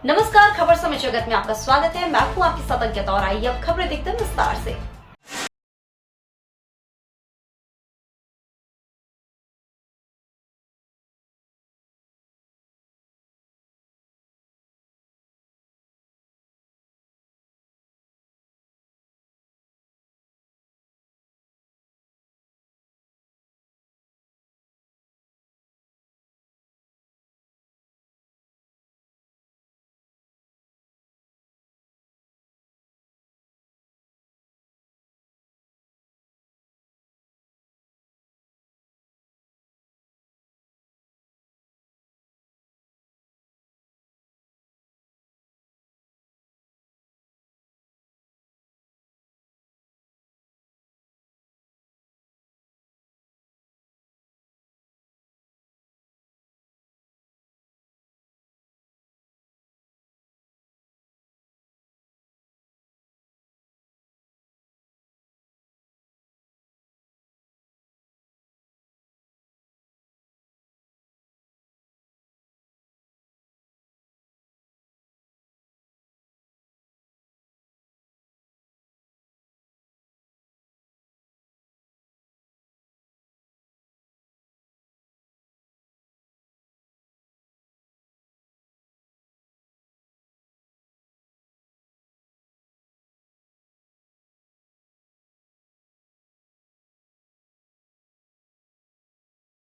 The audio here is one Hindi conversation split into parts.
नमस्कार, खबर समय जगत में आपका स्वागत है। मैं हूं आपके साथ अंकिता और आइए अब खबरें देखते हैं विस्तार से।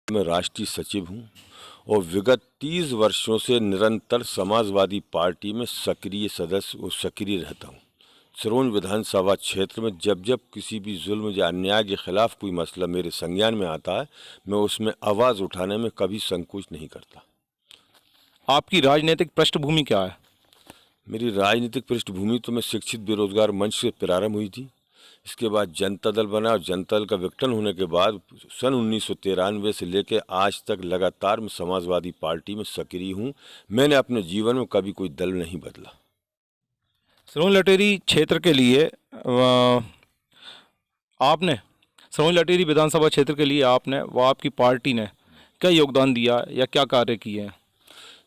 मैं राष्ट्रीय सचिव हूं और विगत 30 वर्षों से निरंतर समाजवादी पार्टी में सक्रिय सदस्य और सक्रिय रहता हूं। सिरोंज विधानसभा क्षेत्र में जब जब किसी भी जुल्म या अन्याय के खिलाफ कोई मसला मेरे संज्ञान में आता है, मैं उसमें आवाज़ उठाने में कभी संकोच नहीं करता। आपकी राजनीतिक पृष्ठभूमि क्या है? मेरी राजनीतिक पृष्ठभूमि तो मैं शिक्षित बेरोजगार मंच से प्रारंभ हुई थी। इसके बाद जनता दल बना और जनता दल का विघटन होने के बाद सन 1993 से लेकर आज तक लगातार मैं समाजवादी पार्टी में सक्रिय हूं। मैंने अपने जीवन में कभी कोई दल नहीं बदला। सिरोंज लटेरी क्षेत्र के लिए आपने सिरोंज लटेरी विधानसभा क्षेत्र के लिए आपने व आपकी पार्टी ने क्या योगदान दिया या क्या कार्य किए हैं?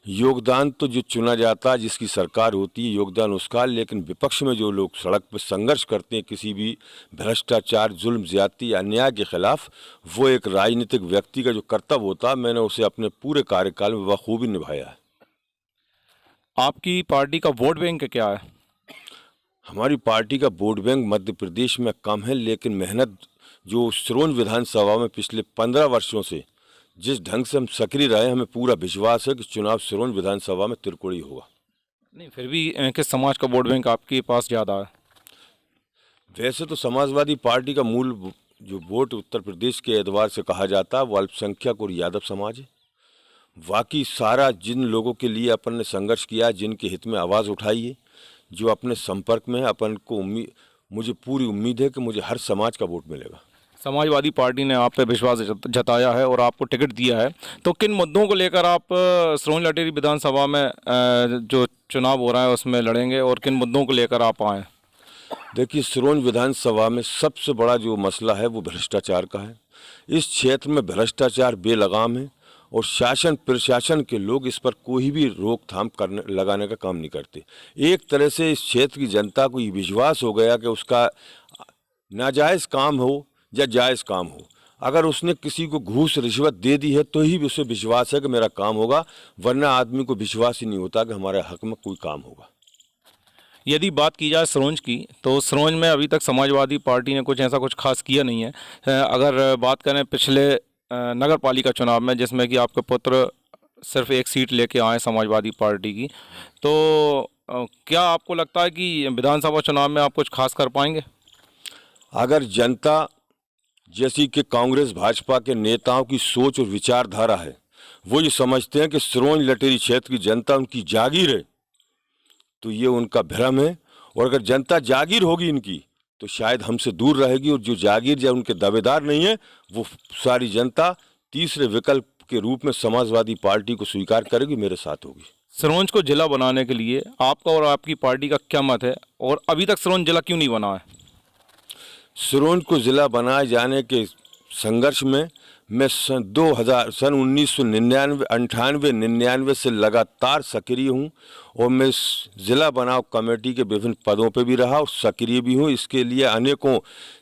योगदान तो जो चुना जाता है, जिसकी सरकार होती है, योगदान उसका। लेकिन विपक्ष में जो लोग सड़क पर संघर्ष करते हैं किसी भी भ्रष्टाचार, जुल्म, ज्यादती, अन्याय के खिलाफ, वो एक राजनीतिक व्यक्ति का जो कर्तव्य होता है, मैंने उसे अपने पूरे कार्यकाल में बखूबी निभाया है। आपकी पार्टी का वोट बैंक क्या है? हमारी पार्टी का वोट बैंक मध्य प्रदेश में कम है, लेकिन मेहनत जो सिरोंज विधानसभा में पिछले 15 वर्षों से जिस ढंग से हम सक्रिय रहे, हमें पूरा विश्वास है कि चुनाव सिरोंज विधानसभा में त्रिकोणीय होगा। नहीं, फिर भी किस समाज का वोट बैंक आपके पास ज़्यादा है? वैसे तो समाजवादी पार्टी का मूल जो वोट उत्तर प्रदेश के एतबार से कहा जाता है वो अल्पसंख्यक और यादव समाज है। बाकी सारा जिन लोगों के लिए अपन ने संघर्ष किया, जिनके हित में आवाज़ उठाई है, जो अपने संपर्क में है, अपन को मुझे पूरी उम्मीद है कि मुझे हर समाज का वोट मिलेगा। समाजवादी पार्टी ने आप पे विश्वास जताया है और आपको टिकट दिया है, तो किन मुद्दों को लेकर आप सिरोंज लटेरी विधानसभा में जो चुनाव हो रहा है उसमें लड़ेंगे और किन मुद्दों को लेकर आप आए? देखिए, सिरोंज विधानसभा में सबसे बड़ा जो मसला है वो भ्रष्टाचार का है। इस क्षेत्र में भ्रष्टाचार बेलगाम है और शासन प्रशासन के लोग इस पर कोई भी रोकथाम लगाने का काम नहीं करते। एक तरह से इस क्षेत्र की जनता को ये विश्वास हो गया कि उसका नाजायज़ काम हो या जायज़ काम हो, अगर उसने किसी को घूस रिश्वत दे दी है तो ही उसे विश्वास है कि मेरा काम होगा, वरना आदमी को विश्वास ही नहीं होता कि हमारे हक में कोई काम होगा। यदि बात की जाए सिरोंज की, तो सिरोंज में अभी तक समाजवादी पार्टी ने कुछ खास किया नहीं है। अगर बात करें पिछले नगर पालिका चुनाव में, जिसमें कि आपके पुत्र सिर्फ एक सीट लेके आए समाजवादी पार्टी की, तो क्या आपको लगता है कि विधानसभा चुनाव में आप कुछ खास कर पाएंगे? अगर जनता जैसी कि कांग्रेस भाजपा के नेताओं की सोच और विचारधारा है, वो ये समझते हैं कि सिरोंज लटेरी क्षेत्र की जनता उनकी जागीर है, तो ये उनका भ्रम है। और अगर जनता जागीर होगी इनकी तो शायद हमसे दूर रहेगी, और जो जागीर या उनके दावेदार नहीं है, वो सारी जनता तीसरे विकल्प के रूप में समाजवादी पार्टी को स्वीकार करेगी, मेरे साथ होगी। सिरोंज को जिला बनाने के लिए आपका और आपकी पार्टी का क्या मत है, और अभी तक सिरोंज जिला क्यों नहीं बना है? सिरोंज को ज़िला बनाए जाने के संघर्ष में मैं सन 1999 से लगातार सक्रिय हूँ और मैं ज़िला बनाव कमेटी के विभिन्न पदों पर भी रहा और सक्रिय भी हूँ। इसके लिए अनेकों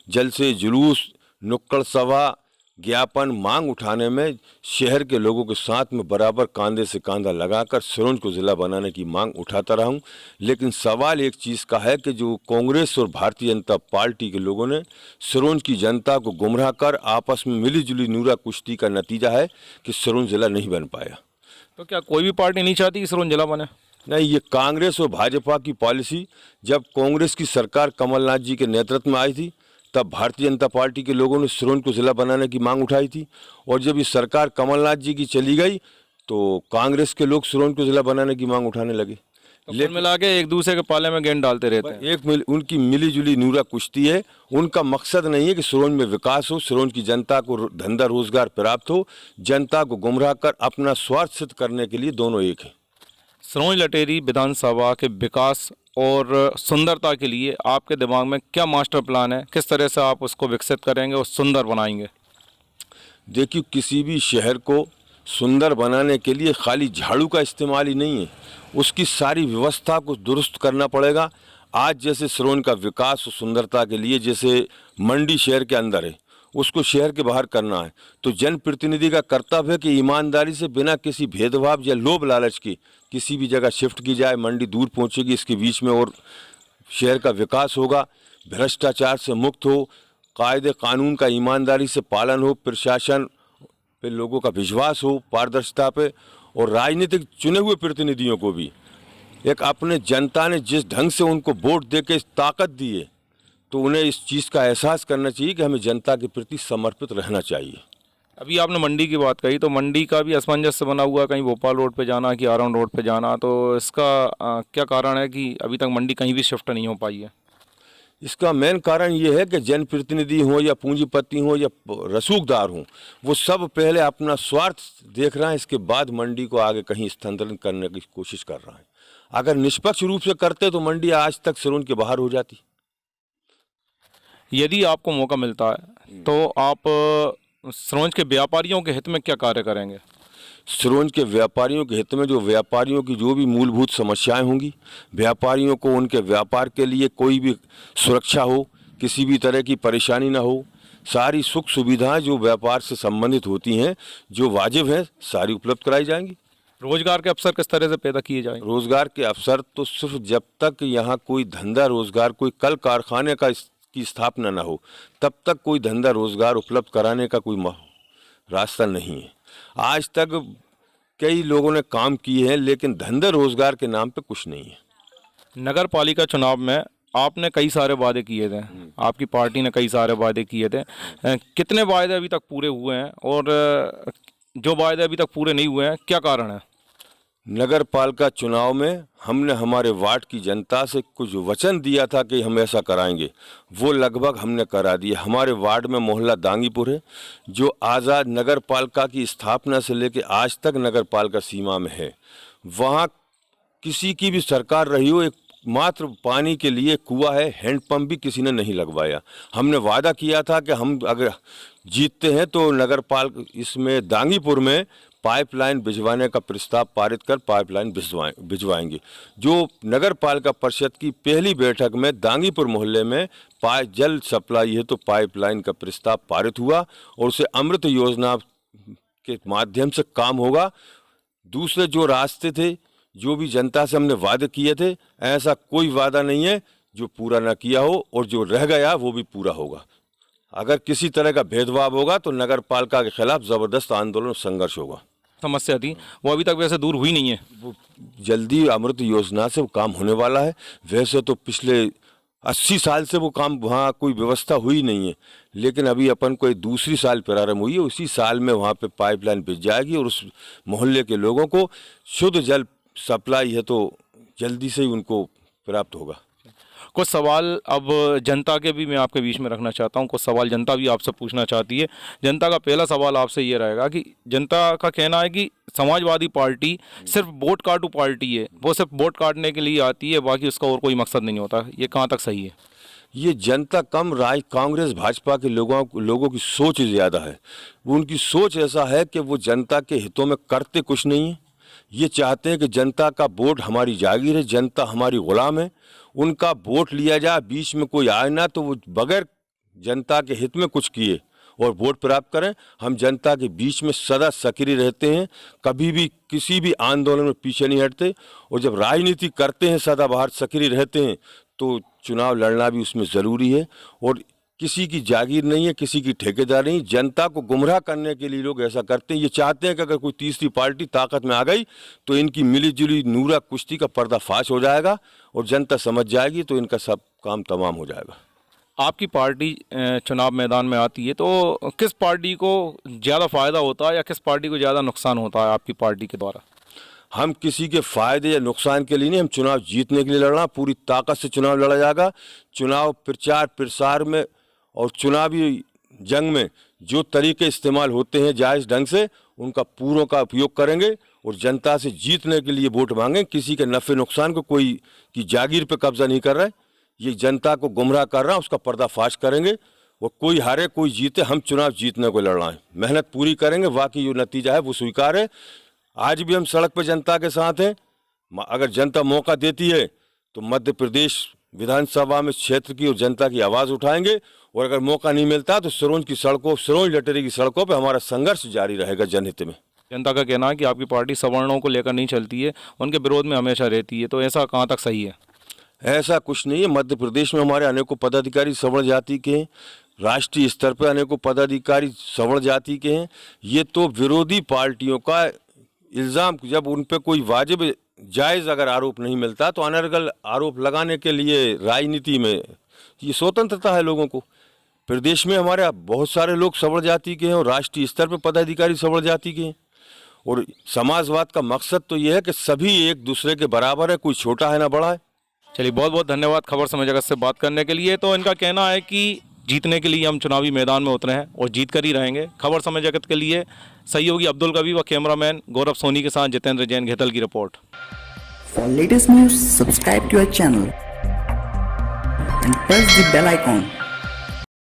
जलसे, जुलूस, नुक्कड़ सभा, ज्ञापन, मांग उठाने में शहर के लोगों के साथ में बराबर कंधे से कंधा लगाकर सिरोंज को ज़िला बनाने की मांग उठाता रहा हूँ। लेकिन सवाल एक चीज़ का है कि जो कांग्रेस और भारतीय जनता पार्टी के लोगों ने सिरोंज की जनता को गुमराह कर आपस में मिलीजुली नूरा कुश्ती का नतीजा है कि सिरोंज ज़िला नहीं बन पाया। तो क्या कोई भी पार्टी नहीं चाहती कि सिरोंज जिला बने? नहीं, ये कांग्रेस और भाजपा की पॉलिसी। जब कांग्रेस की सरकार कमलनाथ जी के नेतृत्व में आई थी तब भारतीय जनता पार्टी के लोगों ने सिरोंज को ज़िला बनाने की मांग उठाई थी, और जब ये सरकार कमलनाथ जी की चली गई तो कांग्रेस के लोग सिरोंज को ज़िला बनाने की मांग उठाने लगे। तो कुल मिला के एक दूसरे के पाले में गेंद डालते रहते हैं। उनकी मिलीजुली नूरा कुश्ती है। उनका मकसद नहीं है कि सिरोंज में विकास हो, सिरोंज की जनता को धंधा रोजगार प्राप्त हो। जनता को गुमराह कर अपना स्वार्थ सिद्ध करने के लिए दोनों एक हैं। सिरोंज लटेरी विधानसभा के विकास और सुंदरता के लिए आपके दिमाग में क्या मास्टर प्लान है? किस तरह से आप उसको विकसित करेंगे और सुंदर बनाएंगे? देखिए, किसी भी शहर को सुंदर बनाने के लिए खाली झाड़ू का इस्तेमाल ही नहीं है, उसकी सारी व्यवस्था को दुरुस्त करना पड़ेगा। आज जैसे सिरोंज का विकास और सुंदरता के लिए जैसे मंडी शहर के अंदर है, उसको शहर के बाहर करना है, तो जनप्रतिनिधि का कर्तव्य है कि ईमानदारी से बिना किसी भेदभाव या लोभ लालच के किसी भी जगह शिफ्ट की जाए। मंडी दूर पहुंचेगी, इसके बीच में और शहर का विकास होगा, भ्रष्टाचार से मुक्त हो, कायदे कानून का ईमानदारी से पालन हो, प्रशासन पे लोगों का विश्वास हो, पारदर्शिता पे, और राजनीतिक चुने हुए प्रतिनिधियों को भी एक अपने जनता ने जिस ढंग से उनको वोट दे के ताकत दी है, तो उन्हें इस चीज़ का एहसास करना चाहिए कि हमें जनता के प्रति समर्पित रहना चाहिए। अभी आपने मंडी की बात कही, तो मंडी का भी असमंजस बना हुआ, कहीं भोपाल रोड पे जाना कि आराम रोड पे जाना, तो इसका क्या कारण है कि अभी तक मंडी कहीं भी शिफ्ट नहीं हो पाई है? इसका मेन कारण ये है कि जनप्रतिनिधि हो या पूंजीपति हो या रसूखदार हो, वो सब पहले अपना स्वार्थ देख रहे हैं, इसके बाद मंडी को आगे कहीं स्थानांतरित करने की कोशिश कर रहे हैं। अगर निष्पक्ष रूप से करते तो मंडी आज तक सिरोंज के बाहर हो जाती। यदि आपको मौका मिलता है तो आप सिरोंज के व्यापारियों के हित में क्या कार्य करेंगे? सिरोंज के व्यापारियों के हित में जो व्यापारियों की जो भी मूलभूत समस्याएं होंगी, व्यापारियों को उनके व्यापार के लिए कोई भी सुरक्षा हो, किसी भी तरह की परेशानी ना हो, सारी सुख सुविधाएं जो व्यापार से संबंधित होती हैं, जो वाजिब हैं, सारी उपलब्ध कराई जाएंगी। रोजगार के अवसर किस तरह से पैदा किए जाएंगे? रोजगार के अवसर तो सिर्फ जब तक यहाँ कोई धंधा रोजगार, कोई कल कारखाने की स्थापना ना हो, तब तक कोई धंधा रोजगार उपलब्ध कराने का कोई रास्ता नहीं है। आज तक कई लोगों ने काम किए हैं, लेकिन धंधे रोजगार के नाम पे कुछ नहीं है। नगर पालिका चुनाव में आपने कई सारे वादे किए थे, आपकी पार्टी ने कई सारे वादे किए थे। कितने वादे अभी तक पूरे हुए हैं, और जो वादे अभी तक पूरे नहीं हुए हैं, क्या कारण है? नगर पालिका चुनाव में हमने हमारे वार्ड की जनता से कुछ वचन दिया था कि हम ऐसा कराएंगे, वो लगभग हमने करा दिया। हमारे वार्ड में मोहल्ला दांगीपुर है, जो आज़ाद नगर पालिका की स्थापना से लेकर आज तक नगर पालिका सीमा में है। वहाँ किसी की भी सरकार रही हो, एक मात्र पानी के लिए कुआं है, हैंडपंप भी किसी ने नहीं लगवाया। हमने वादा किया था कि हम अगर जीतते हैं तो नगर पालिका इसमें दांगीपुर में पाइपलाइन भिजवाने का प्रस्ताव पारित कर पाइपलाइन भिजवाएंगे। जो नगर पालिका परिषद की पहली बैठक में दांगीपुर मोहल्ले में जल सप्लाई है तो पाइपलाइन का प्रस्ताव पारित हुआ, और उसे अमृत योजना के माध्यम से काम होगा। दूसरे जो रास्ते थे, जो भी जनता से हमने वादे किए थे, ऐसा कोई वादा नहीं है जो पूरा ना किया हो, और जो रह गया वो भी पूरा होगा। अगर किसी तरह का भेदभाव होगा तो नगर पालिका के खिलाफ जबरदस्त आंदोलन और संघर्ष होगा। समस्या थी वो अभी तक वैसे दूर हुई नहीं है? वो जल्दी अमृत योजना से वो काम होने वाला है। वैसे तो पिछले 80 साल से वो काम वहाँ कोई व्यवस्था हुई नहीं है, लेकिन अभी अपन को दूसरी साल प्रारंभ हुई है, उसी साल में वहाँ पे पाइपलाइन भिज जाएगी और उस मोहल्ले के लोगों को शुद्ध जल सप्लाई है तो जल्दी से ही उनको प्राप्त होगा। कुछ सवाल अब जनता के भी मैं आपके बीच में रखना चाहता हूं, कुछ सवाल जनता भी आपसे पूछना चाहती है। जनता का पहला सवाल आपसे ये रहेगा कि जनता का कहना है कि समाजवादी पार्टी सिर्फ वोट काटू पार्टी है, वो सिर्फ वोट काटने के लिए आती है, बाकी उसका और कोई मकसद नहीं होता। ये कहाँ तक सही है? ये जनता कम कांग्रेस भाजपा के लोगों की सोच ज़्यादा है। उनकी सोच ऐसा है कि वो जनता के हितों में करते कुछ नहीं है। ये चाहते हैं कि जनता का वोट हमारी जागीर है, जनता हमारी गुलाम है, उनका वोट लिया जाए, बीच में कोई आए ना तो वो बगैर जनता के हित में कुछ किए और वोट प्राप्त करें। हम जनता के बीच में सदा सक्रिय रहते हैं, कभी भी किसी भी आंदोलन में पीछे नहीं हटते, और जब राजनीति करते हैं सदा बाहर सक्रिय रहते हैं तो चुनाव लड़ना भी उसमें ज़रूरी है। और किसी की जागीर नहीं है, किसी की ठेकेदारी नहीं। जनता को गुमराह करने के लिए लोग ऐसा करते हैं। ये चाहते हैं कि अगर कोई तीसरी पार्टी ताकत में आ गई तो इनकी मिलीजुली नूरा कुश्ती का पर्दाफाश हो जाएगा और जनता समझ जाएगी तो इनका सब काम तमाम हो जाएगा। आपकी पार्टी चुनाव मैदान में आती है तो किस पार्टी को ज़्यादा फ़ायदा होता है या किस पार्टी को ज़्यादा नुकसान होता है आपकी पार्टी के द्वारा? हम किसी के फायदे या नुकसान के लिए नहीं, हम चुनाव जीतने के लिए लड़ना, पूरी ताकत से चुनाव लड़ा जाएगा। चुनाव प्रचार प्रसार में और चुनावी जंग में जो तरीके इस्तेमाल होते हैं जायज़ ढंग से, उनका पूरों का उपयोग करेंगे और जनता से जीतने के लिए वोट मांगें। किसी के नफ़े नुकसान को कोई की जागीर पे कब्जा नहीं कर रहा है, ये जनता को गुमराह कर रहा है, उसका पर्दाफाश करेंगे। वो कोई हारे कोई जीते, हम चुनाव जीतने को लड़ रहे हैं, मेहनत पूरी करेंगे। वाकई जो नतीजा है वो स्वीकार है। आज भी हम सड़क पर जनता के साथ हैं। अगर जनता मौका देती है तो मध्य प्रदेश विधानसभा में क्षेत्र की और जनता की आवाज़ उठाएंगे, और अगर मौका नहीं मिलता तो सिरोंज की सड़कों, सिरोंज लटेरी की सड़कों पर हमारा संघर्ष जारी रहेगा जनहित में। जनता का कहना है कि आपकी पार्टी सवर्णों को लेकर नहीं चलती है, उनके विरोध में हमेशा रहती है, तो ऐसा कहाँ तक सही है? ऐसा कुछ नहीं है। मध्य प्रदेश में हमारे अनेकों पदाधिकारी सवर्ण जाति के हैं, राष्ट्रीय स्तर पर अनेकों पदाधिकारी सवर्ण जाति के हैं। ये तो विरोधी पार्टियों का इल्ज़ाम, जब उन पर कोई वाजिब जायज़ अगर आरोप नहीं मिलता तो अनर्गल आरोप लगाने के लिए राजनीति में ये स्वतंत्रता है लोगों को। प्रदेश में हमारे बहुत सारे लोग सवर्ण जाति के हैं और राष्ट्रीय स्तर पर पदाधिकारी सवर्ण जाति के हैं। और समाजवाद का मकसद तो ये है कि सभी एक दूसरे के बराबर है, कोई छोटा है ना बड़ा है। चलिए, बहुत बहुत धन्यवाद खबर समय जगत से बात करने के लिए। तो इनका कहना है कि जीतने के लिए हम चुनावी मैदान में उतरे हैं और जीत कर ही रहेंगे। खबर समय जगत के लिए सहयोगी अब्दुल कबीर व कैमरामैन गौरव सोनी के साथ जितेंद्र जैन, घेतल की report. For latest news, subscribe to our channel and press the bell icon.